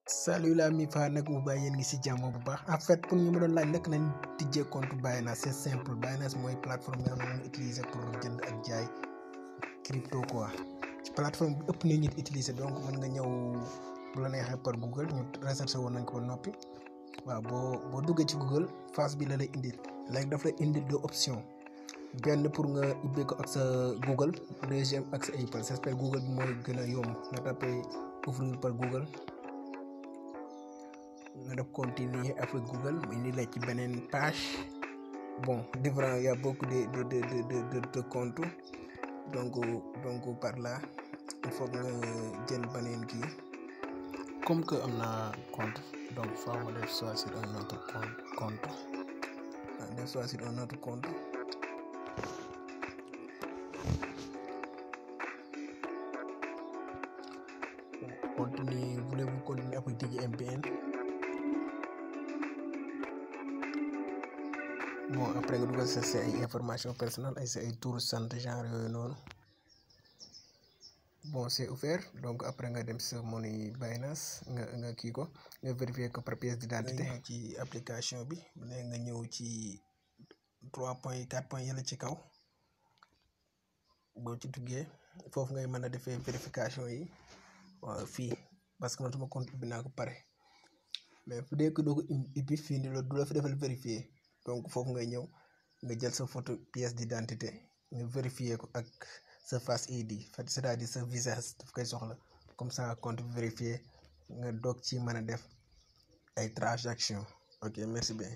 Salut la mi fa nag bu bàyyi yéen ngi si jàmm bu baax en fait pour ñu ma doon laaj nag nañ tijjee compte Binance c'est simple Binance mooy plateforme bi nga xam ne moom utiliser pour jënd ak jaay crypto quoi plateforme bi ëpp na nit utiliser donc mën nga ñëw bu la neexee par Google ñu recherché woon nañ ko ba noppi waaw boo duggee ci Google face bi la lay indil léegi daf lay indil deux options benn pour nga ubbee ko ak sa Google deuxième ak sa Apple j'espère Google bi mooy gën a yomb nga tapé ouvrir par Google. nga def continuer avec Google mu indi la ci beneen page bon différent y a beaucoup de comptes donc par là il faut nga jël beneen kii comme que am na compte donc faaw ma def choisir un autre compte def choisir un autre compte continuer voulez-vous continuer avec DJMPN. Bon après nga dugal sa ay information personnelle ay sa ay tour sant genre yooyu noonu bon c'est ouvert donc après nga dem sa money Binance nga kii ko nga vérifier ko par pièce d'identité nga ñëw ci application bi nga ñëw ci 3.4 points yële ci kaw boo ci duggee foofu ngay mën a defee vérification yi waaw fii parce que man sama compte ubbi naa ko pare mais fu dee ko doo ko ubbi fii nii du la fi defal vérifier donc foofu ngay ñëw nga jël sa photo pièce d'identité nga vérifier ko ak sa face ID c'est-à-dire sa visage daf koy soxla comme ça compte vérifier nga doog ci mën a def ay transactions ok merci bien.